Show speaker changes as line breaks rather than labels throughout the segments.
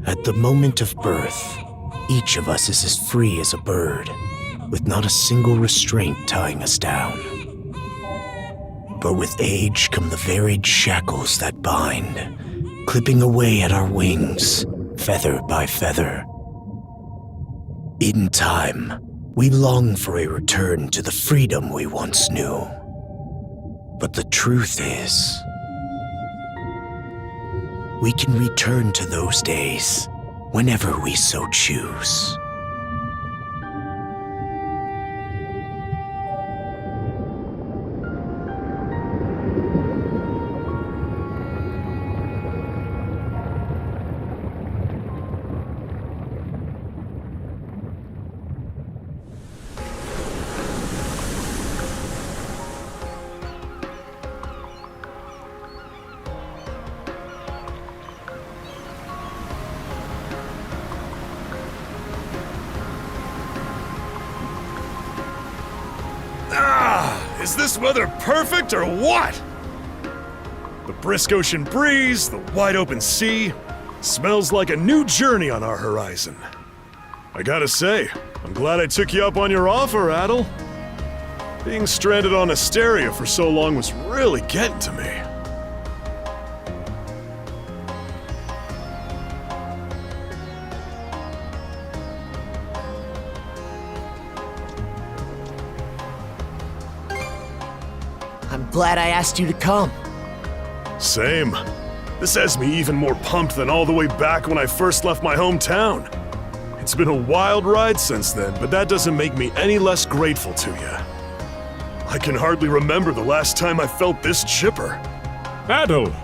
At the moment of birth, each of us is as free as a bird, with not a single restraint tying us down. But with age come the varied shackles that bind, clipping away at our wings, feather by feather. In time, we long for a return to the freedom we once knew. But the truth is, we can return to those days whenever we so choose.
Is this weather perfect or what? The brisk ocean breeze, the wide open sea, smells like a new journey on our horizon. I gotta say, I'm glad I took you up on your offer, Adol. Being stranded on Asteria for so long was really getting to me.
I'm glad I asked you to come.
Same. This has me even more pumped than all the way back when I first left my hometown. It's been a wild ride since then, but that doesn't make me any less grateful to you. I can hardly remember the last time I felt this chipper.
Adol!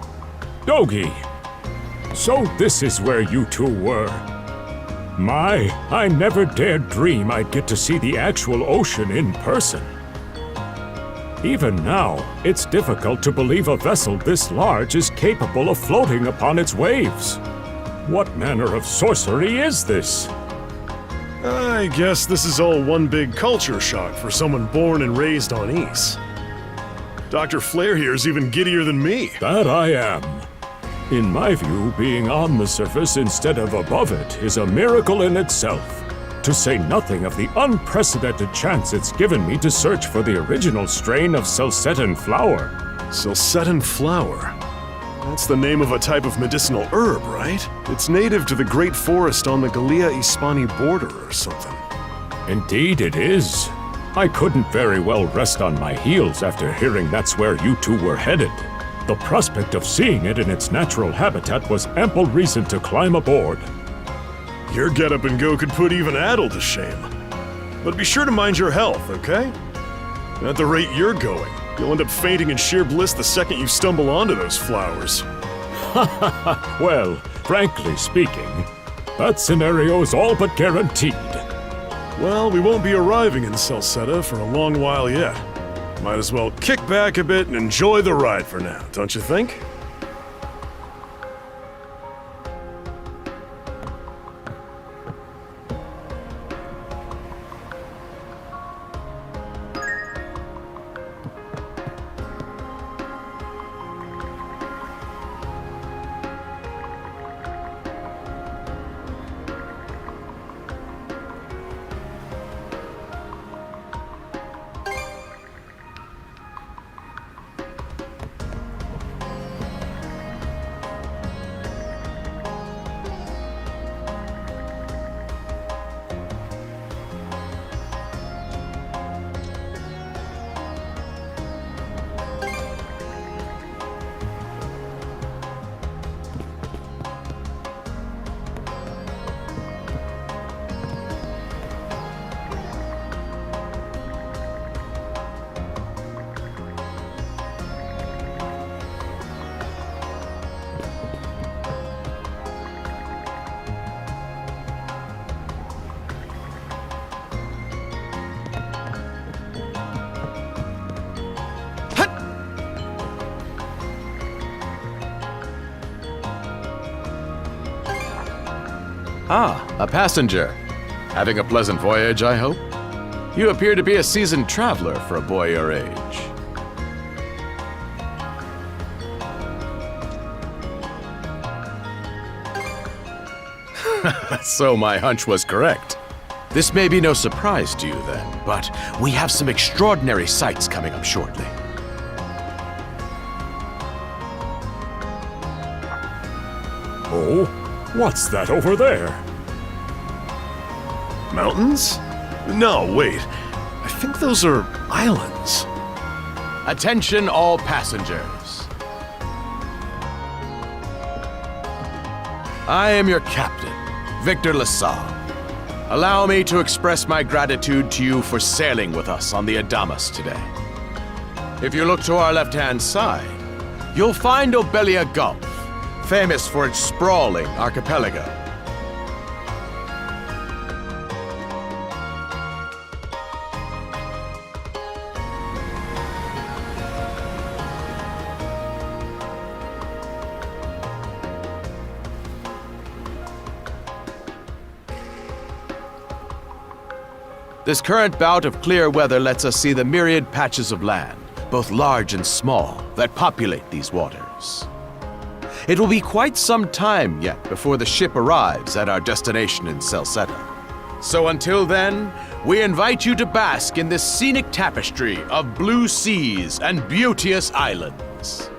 Dogi! So this is where you two were. My, I never dared dream I'd get to see the actual ocean in person. Even now, it's difficult to believe a vessel this large is capable of floating upon its waves. What manner of sorcery is this?
I guess this is all one big culture shock for someone born and raised on Ys. Dr. Flair here's even giddier than me.
That I am. In my view, being on the surface instead of above it is a miracle in itself. To say nothing of the unprecedented chance it's given me to search for the original strain of Celcetan flower.
Celcetan flower? That's the name of a type of medicinal herb, right? It's native to the Great Forest on the Gallia-Hispani border or something.
Indeed it is. I couldn't very well rest on my heels after hearing that's where you two were headed. The prospect of seeing it in its natural habitat was ample reason to climb aboard.
Your get-up and go could put even Adol to shame. But be sure to mind your health, okay? At the rate you're going, you'll end up fainting in sheer bliss the second you stumble onto those flowers.
Well, frankly speaking, that scenario's all but guaranteed.
Well, we won't be arriving in Celceta for a long while yet. Might as well kick back a bit and enjoy the ride for now, don't you think?
Ah, a passenger. Having a pleasant voyage, I hope? You appear to be a seasoned traveler for a boy your age. So my hunch was correct. This may be no surprise to you then, but we have some extraordinary sights coming up shortly.
Oh, what's that over there?
Mountains? No, wait. I think those are islands.
Attention all passengers. I am your captain, Victor LaSalle. Allow me to express my gratitude to you for sailing with us on the Adamas today. If you look to our left-hand side, you'll find Obelia Gulf, famous for its sprawling archipelago. This current bout of clear weather lets us see the myriad patches of land, both large and small, that populate these waters. It will be quite some time yet before the ship arrives at our destination in Salsetta. So until then, we invite you to bask in this scenic tapestry of blue seas and beauteous islands.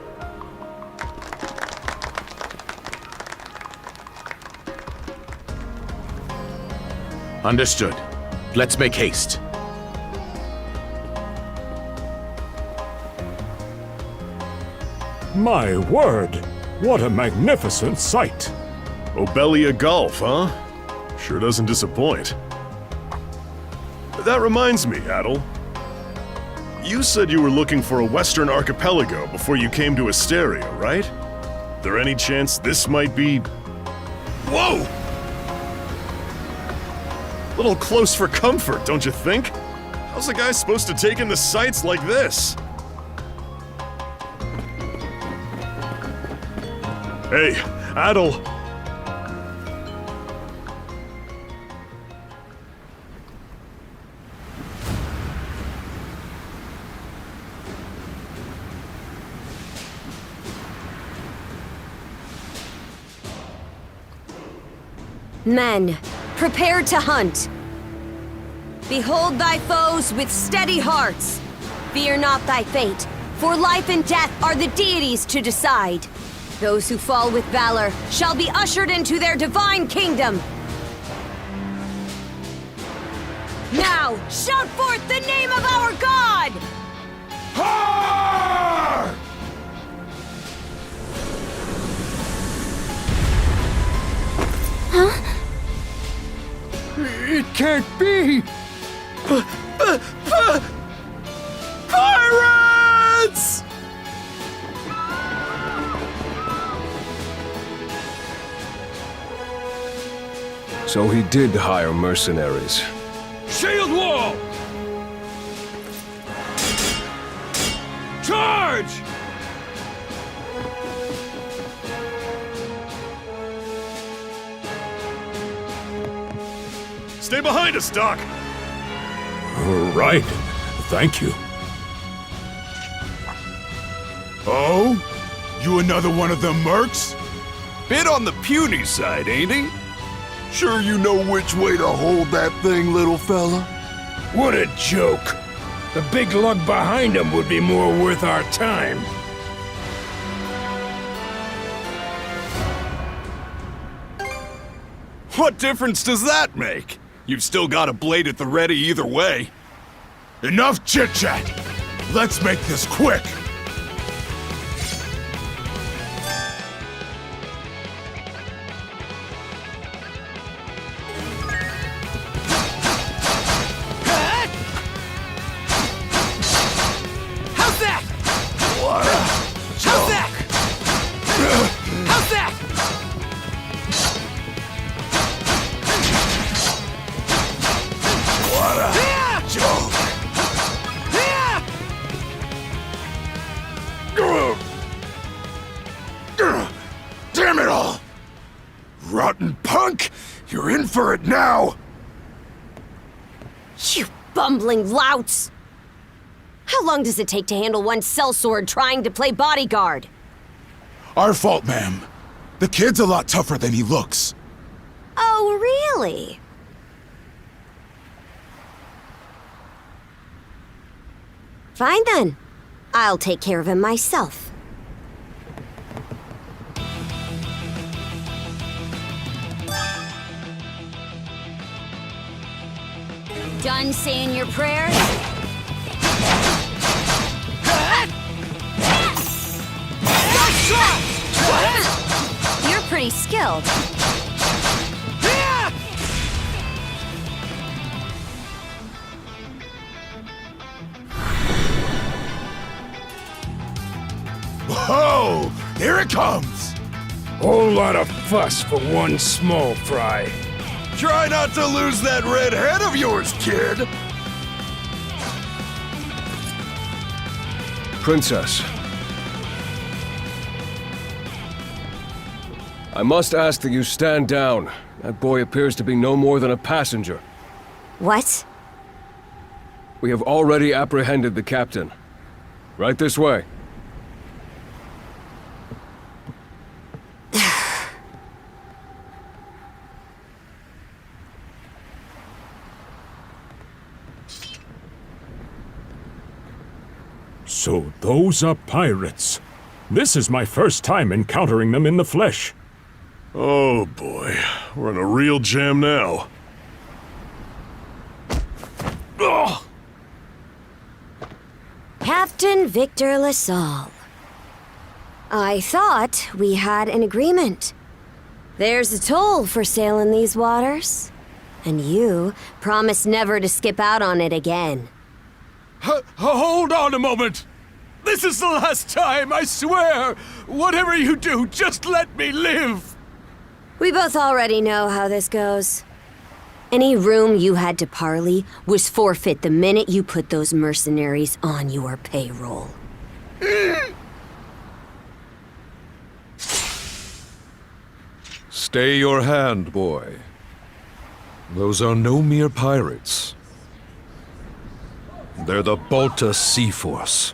Understood. Let's make haste.
My word, what a magnificent sight!
Obelia Gulf, huh? Sure doesn't disappoint. That reminds me, Adol. You said you were looking for a western archipelago before you came to Asteria, right? There any chance this might be... Whoa! Little close for comfort, don't you think? How's a guy supposed to take in the sights like this? Hey, Adol.
Men, prepare to hunt. Behold thy foes with steady hearts. Fear not thy fate, for life and death are the deities to decide. Those who fall with valor shall be ushered into their divine kingdom. Now, shout forth the name of our God!
Har!
It can't be!
Pirates!
So he did hire mercenaries.
Shield wall! Charge!
Stay behind us, Doc!
Right. Thank you.
Oh? You another one of them mercs? Bit on the puny side, ain't he? Sure you know which way to hold that thing, little fella?
What a joke. The big lug behind him would be more worth our time.
What difference does that make? You've still got a blade at the ready either way. Enough chit-chat! Let's make this quick!
How's that? How's that? How's that?
What a joke! Damn it all! Rotten punk! You're in for it now!
You bumbling louts! How long does it take to handle one sellsword trying to play bodyguard?
Our fault, ma'am. The kid's a lot tougher than he looks.
Oh, really? Fine then. I'll take care of him myself. Done saying your prayers? You're pretty skilled.
Whoa! Here it comes!
Whole lot of fuss for one small fry.
Try not to lose that red head of yours, kid!
Princess. I must ask that you stand down. That boy appears to be no more than a passenger.
What?
We have already apprehended the captain. Right this way.
So those are pirates. This is my first time encountering them in the flesh.
Oh boy, we're in a real jam now. Ugh.
Captain Victor LaSalle. I thought we had an agreement. There's a toll for sailing these waters. And you promised never to skip out on it again.
Hold on a moment! This is the last time, I swear! Whatever you do, just let me live!
We both already know how this goes. Any room you had to parley was forfeit the minute you put those mercenaries on your payroll.
Stay your hand, boy. Those are no mere pirates. They're the Balta Sea Force.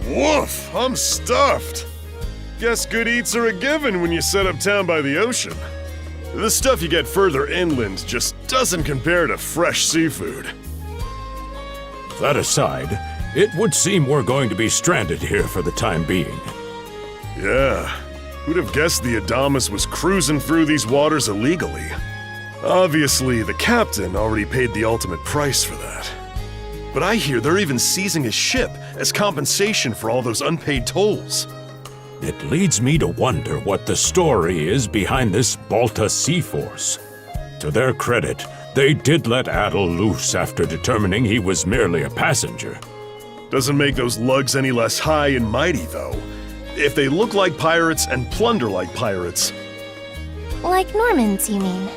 Woof, I'm stuffed. Guess good eats are a given when you set up town by the ocean. The stuff you get further inland just doesn't compare to fresh seafood.
That aside, it would seem we're going to be stranded here for the time being.
Yeah, who'd have guessed the Adamas was cruising through these waters illegally? Obviously, the captain already paid the ultimate price for that. But I hear they're even seizing his ship as compensation for all those unpaid tolls.
It leads me to wonder what the story is behind this Balta Sea Force. To their credit, they did let Adol loose after determining he was merely a passenger.
Doesn't make those lugs any less high and mighty, though. If they look like pirates and plunder like pirates.
Like Normans, you mean?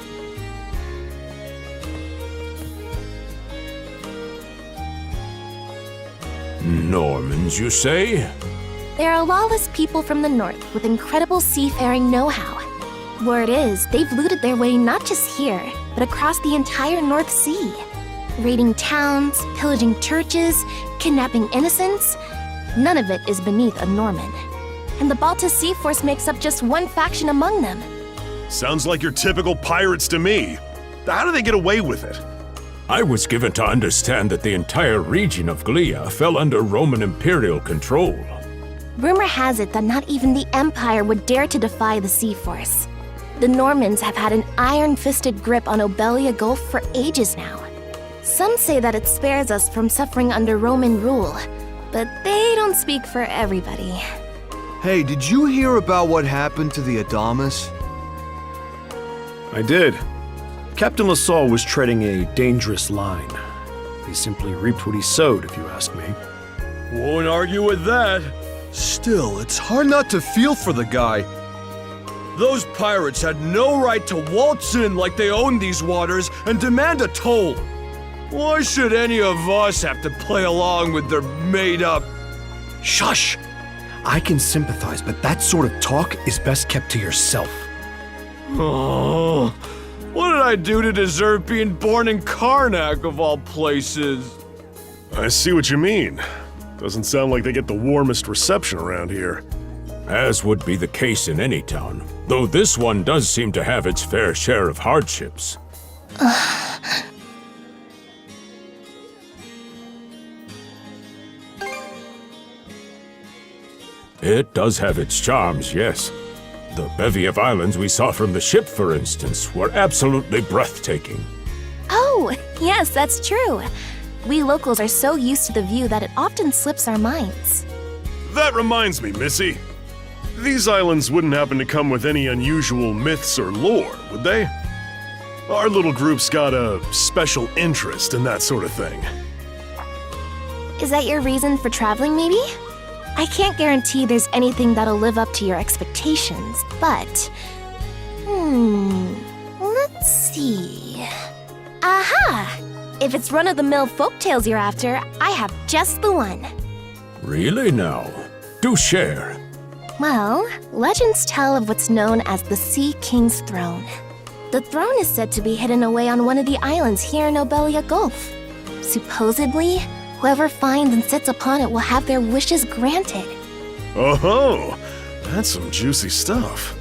Normans, you say?
There are lawless people from the north with incredible seafaring know-how. Word is, they've looted their way not just here, but across the entire North Sea. Raiding towns, pillaging churches, kidnapping innocents. None of it is beneath a Norman. And the Balta Sea Force makes up just one faction among them.
Sounds like your typical pirates to me. How do they get away with it?
I was given to understand that the entire region of Glia fell under Roman imperial control.
Rumor has it that not even the Empire would dare to defy the Sea Force. The Normans have had an iron-fisted grip on Obelia Gulf for ages now. Some say that it spares us from suffering under Roman rule, but they don't speak for everybody.
Hey, did you hear about what happened to the Adamas?
I did. Captain LaSalle was treading a dangerous line. He simply reaped what he sowed, if you ask me.
Won't argue with that.
Still, it's hard not to feel for the guy.
Those pirates had no right to waltz in like they owned these waters and demand a toll. Why should any of us have to play along with their made-up...
Shush! I can sympathize, but that sort of talk is best kept to yourself.
Oh, what did I do to deserve being born in Karnak, of all places?
I see what you mean. Doesn't sound like they get the warmest reception around here.
As would be the case in any town, though this one does seem to have its fair share of hardships. It does have its charms, yes. The bevy of islands we saw from the ship, for instance, were absolutely breathtaking.
Oh, yes, that's true. We locals are so used to the view that it often slips our minds.
That reminds me, Missy. These islands wouldn't happen to come with any unusual myths or lore, would they? Our little group's got a special interest in that sort of thing.
Is that your reason for traveling, maybe? I can't guarantee there's anything that'll live up to your expectations, but... let's see... Aha! If it's run-of-the-mill folktales you're after, I have just the one.
Really now? Do share.
Well, legends tell of what's known as the Sea King's Throne. The throne is said to be hidden away on one of the islands here in Obelia Gulf. Supposedly, whoever finds and sits upon it will have their wishes granted.
Oh-ho! That's some juicy stuff.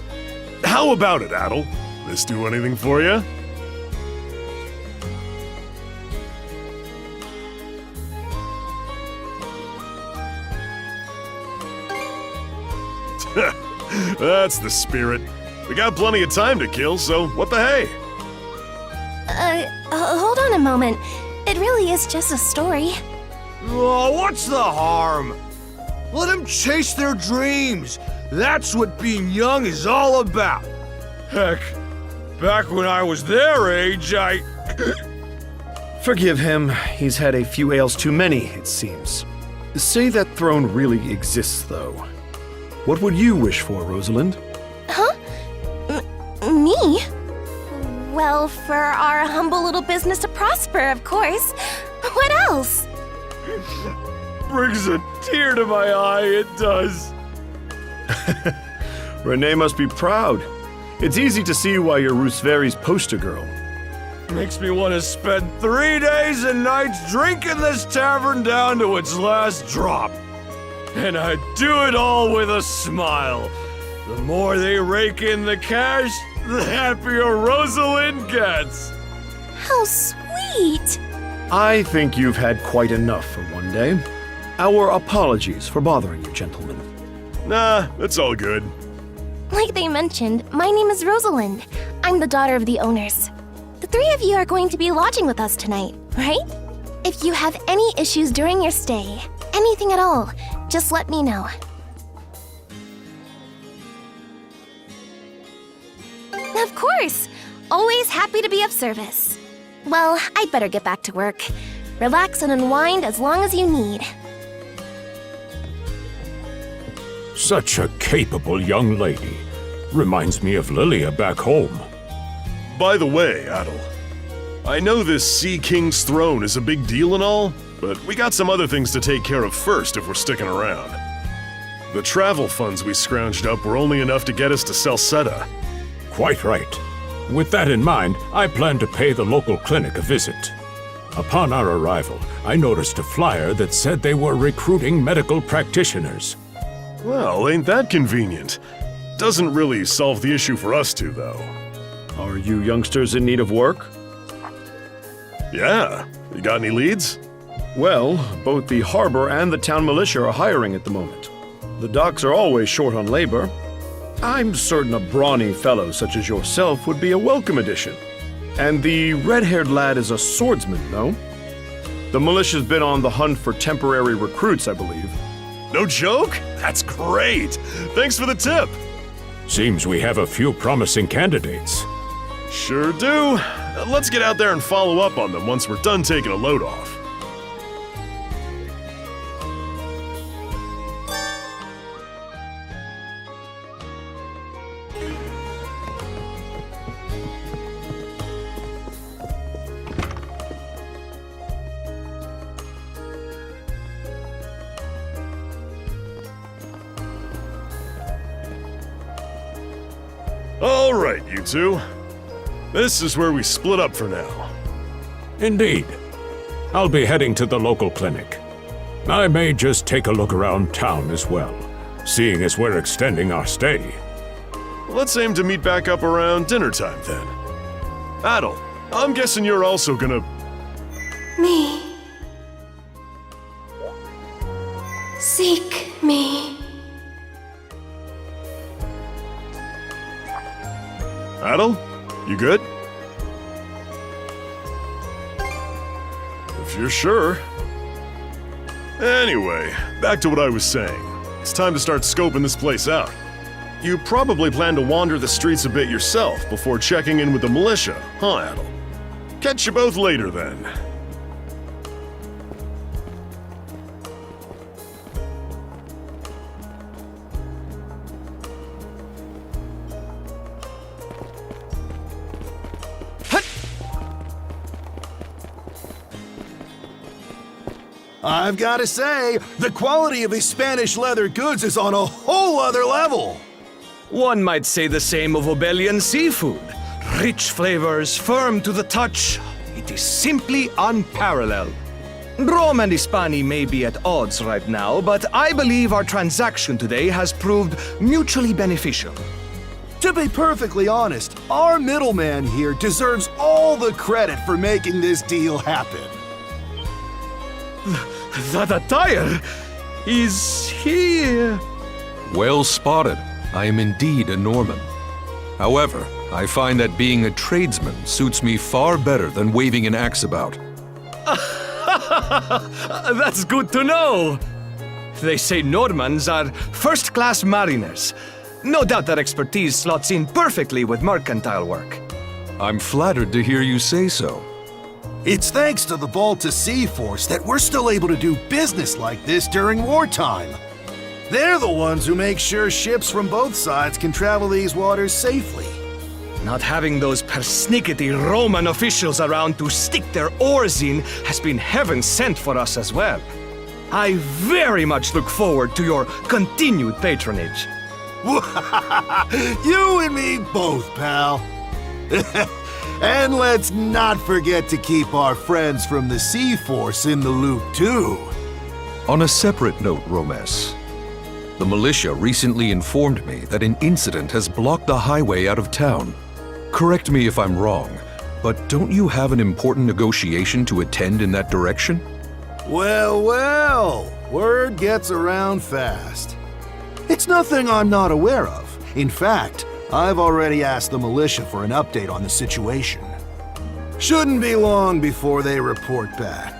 How about it, Adol? This do anything for you? That's the spirit. We got plenty of time to kill, so what the hey?
Hold on a moment. It really is just a story.
Oh, what's the harm? Let them chase their dreams. That's what being young is all about.
Heck, back when I was their age, I...
Forgive him. He's had a few ales too many, it seems. Say that throne really exists, though. What would you wish for, Rosalind?
Huh? Me? Well, for our humble little business to prosper, of course. What else?
Brings a tear to my eye, it does.
Renee must be proud. It's easy to see why you're Rooseveri's poster girl.
Makes me want to spend 3 days and nights drinking this tavern down to its last drop. And I do it all with a smile. The more they rake in the cash, the happier Rosalind gets.
How sweet!
I think you've had quite enough for one day. Our apologies for bothering you, gentlemen.
Nah, it's all good.
Like they mentioned, my name is Rosalind. I'm the daughter of the owners. The three of you are going to be lodging with us tonight, right? If you have any issues during your stay, anything at all, just let me know. Of course! Always happy to be of service. Well, I'd better get back to work. Relax and unwind as long as you need.
Such a capable young lady. Reminds me of Lilia back home.
By the way, Adol, I know this Sea King's throne is a big deal and all, but we got some other things to take care of first if we're sticking around. The travel funds we scrounged up were only enough to get us to Salsetta.
Quite right. With that in mind, I plan to pay the local clinic a visit. Upon our arrival, I noticed a flyer that said they were recruiting medical practitioners.
Well, ain't that convenient? Doesn't really solve the issue for us two, though.
Are you youngsters in need of work?
Yeah. You got any leads?
Well, both the harbor and the town militia are hiring at the moment. The docks are always short on labor. I'm certain a brawny fellow such as yourself would be a welcome addition. And the red-haired lad is a swordsman, no? The militia's been on the hunt for temporary recruits, I believe.
No joke? That's great! Thanks for the tip!
Seems we have a few promising candidates.
Sure do. Let's get out there and follow up on them once we're done taking a load off. All right, you two. This is where we split up for now.
Indeed. I'll be heading to the local clinic. I may just take a look around town as well, seeing as we're extending our stay.
Let's aim to meet back up around dinner time then. Adol, I'm guessing you're also gonna...
Me. Seek me.
Adol, you good? If you're sure. Anyway, back to what I was saying. It's time to start scoping this place out. You probably plan to wander the streets a bit yourself before checking in with the militia, huh, Adol? Catch you both later then.
I've got to say, the quality of his Spanish leather goods is on a whole other level.
One might say the same of Obelian seafood. Rich flavors, firm to the touch. It is simply unparalleled. Rome and Hispani may be at odds right now, but I believe our transaction today has proved mutually beneficial.
To be perfectly honest, our middleman here deserves all the credit for making this deal happen.
That attire is here.
Well spotted. I am indeed a Norman. However, I find that being a tradesman suits me far better than waving an axe about.
That's good to know. They say Normans are first-class mariners. No doubt that expertise slots in perfectly with mercantile work.
I'm flattered to hear you say so.
It's thanks to the Balta Sea Force that we're still able to do business like this during wartime. They're the ones who make sure ships from both sides can travel these waters safely.
Not having those persnickety Roman officials around to stick their oars in has been heaven sent for us as well. I very much look forward to your continued patronage.
You and me both, pal. And let's not forget to keep our friends from the Sea Force in the loop, too.
On a separate note, Romes, The militia recently informed me that an incident has blocked the highway out of town. Correct me if I'm wrong, but don't you have an important negotiation to attend in that direction?
Well, well, word gets around fast. It's nothing I'm not aware of. In fact, I've already asked the militia for an update on the situation. Shouldn't be long before they report back.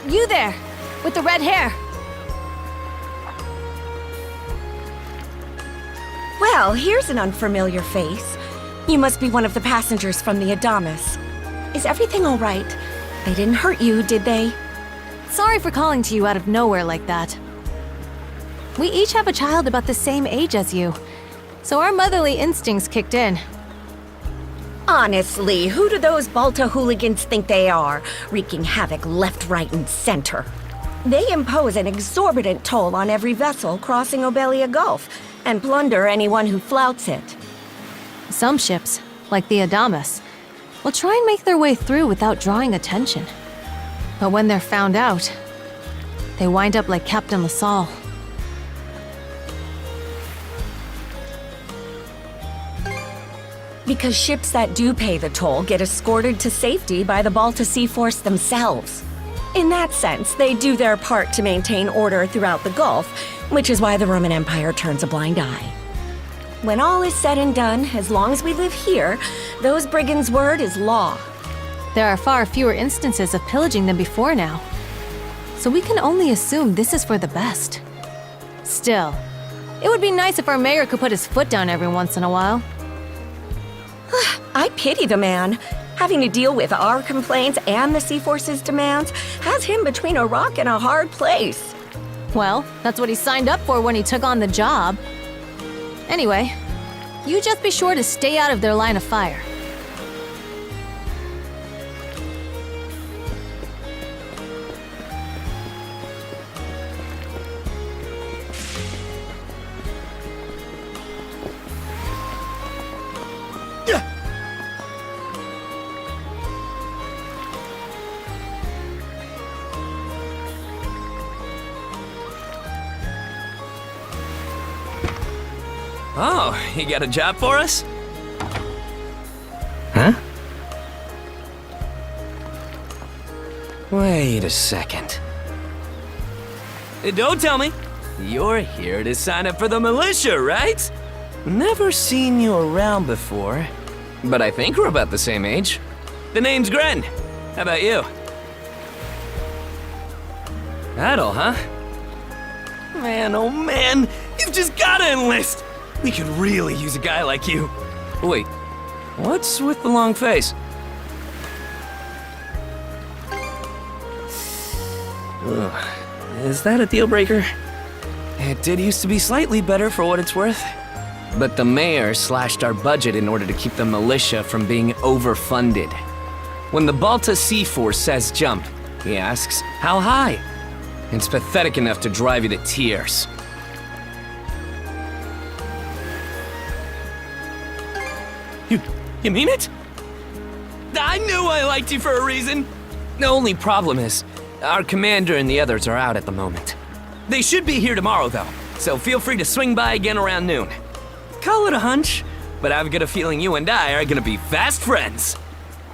You there, with the red hair.
Well, here's an unfamiliar face. You must be one of the passengers from the Adamas. Is everything all right? They didn't hurt you, did they?
Sorry for calling to you out of nowhere like that. We each have a child about the same age as you, so our motherly instincts kicked in.
Honestly, who do those Balta hooligans think they are, wreaking havoc left, right, and center? They impose an exorbitant toll on every vessel crossing Obelia Gulf, and plunder anyone who flouts it.
Some ships, like the Adamas, will try and make their way through without drawing attention. But when they're found out, they wind up like Captain LaSalle.
Because ships that do pay the toll get escorted to safety by the Balta Sea Force themselves. In that sense, they do their part to maintain order throughout the Gulf, which is why the Roman Empire turns a blind eye. When all is said and done, as long as we live here, those brigands' word is law.
There are far fewer instances of pillaging than before now, so we can only assume this is for the best. Still, it would be nice if our mayor could put his foot down every once in a while.
I pity the man. Having to deal with our complaints and the Sea Force's demands has him between a rock and a hard place.
Well, that's what he signed up for when he took on the job. Anyway, you just be sure to stay out of their line of fire.
Oh, you got a job for us? Huh? Wait a second. Don't tell me. You're here to sign up for the militia, right? Never seen you around before, but I think we're about the same age. The name's Gren. How about you? Adol, huh? Man, oh man, you've just gotta enlist! We could really use a guy like you. Wait, what's with the long face? Ugh, is that a deal breaker? It did used to be slightly better for what it's worth. But the mayor slashed our budget in order to keep the militia from being overfunded. When the Balta Sea Force says jump, he asks, how high? It's pathetic enough to drive you to tears. You mean it? I knew I liked you for a reason. The only problem is, our commander and the others are out at the moment. They should be here tomorrow, though, so feel free to swing by again around noon. Call it a hunch, but I've got a feeling you and I are gonna be fast friends.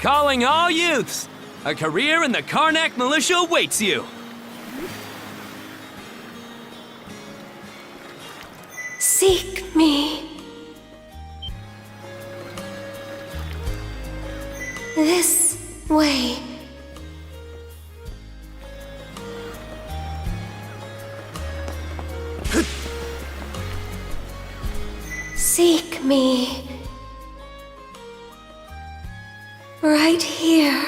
Calling all youths, a career in the Karnak militia awaits you.
Seek me. This way. Seek me. Right here.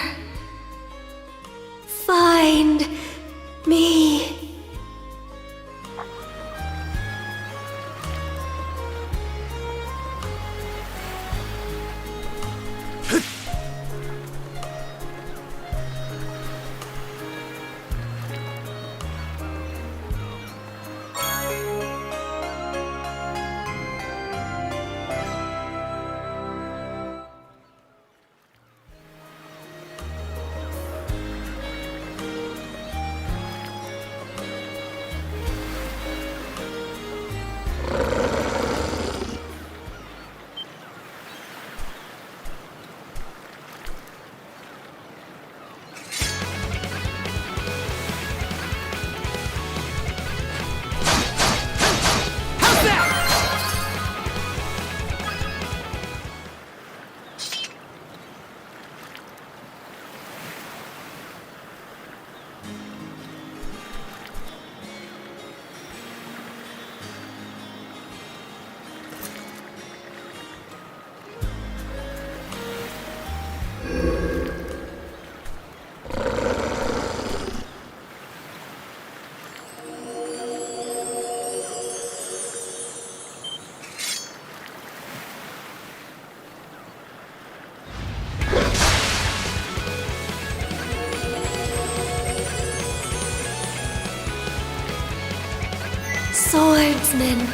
Find me. Swordsman,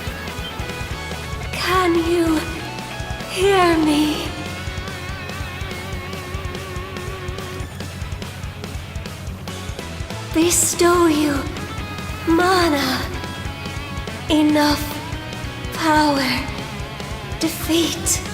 can you hear me? Bestow you mana, enough power, defeat.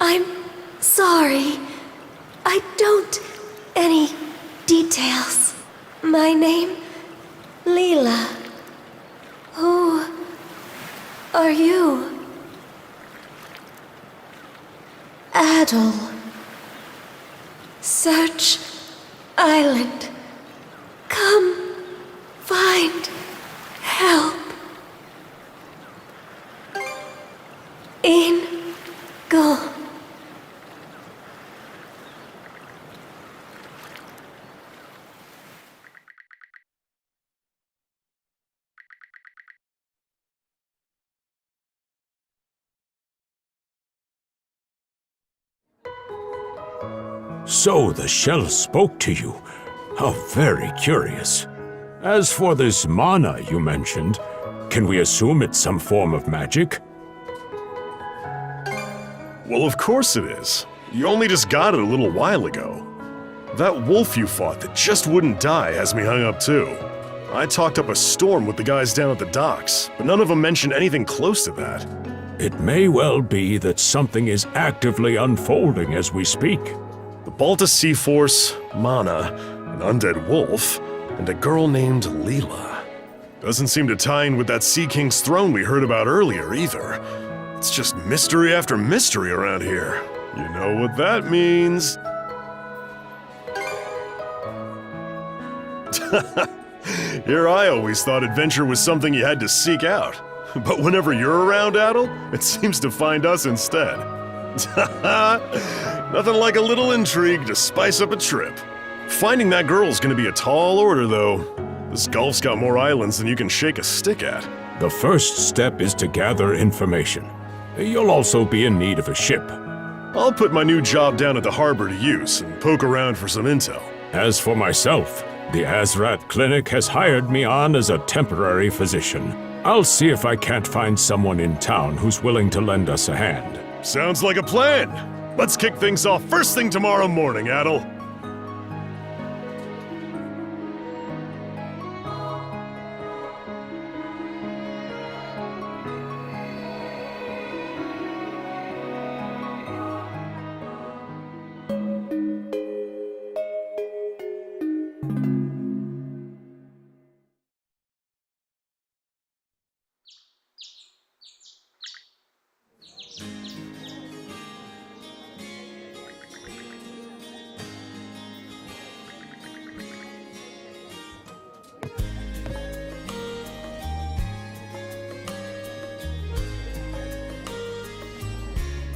I'm sorry. I don't... any details. My name... Leela. Who... are you? Adol. Search... island. Come... find... help. In... go.
So the shell spoke to you. How very curious. As for this mana you mentioned, can we assume it's some form of magic?
Well, of course it is. You only just got it a little while ago. That wolf you fought that just wouldn't die has me hung up too. I talked up a storm with the guys down at the docks, but none of them mentioned anything close to that.
It may well be that something is actively unfolding as we speak.
The Balta Sea Force, Mana, an undead wolf, and a girl named Leela. Doesn't seem to tie in with that Sea King's throne we heard about earlier either. It's just mystery after mystery around here. You know what that means. Here I always thought adventure was something you had to seek out. But whenever you're around, Adol, it seems to find us instead. Nothing like a little intrigue to spice up a trip. Finding that girl's gonna be a tall order, though. This Gulf's got more islands than you can shake a stick at.
The first step is to gather information. You'll also be in need of a ship.
I'll put my new job down at the harbor to use and poke around for some intel.
As for myself, the Azrat Clinic has hired me on as a temporary physician. I'll see if I can't find someone in town who's willing to lend us a hand.
Sounds like a plan. Let's kick things off first thing tomorrow morning, Adol.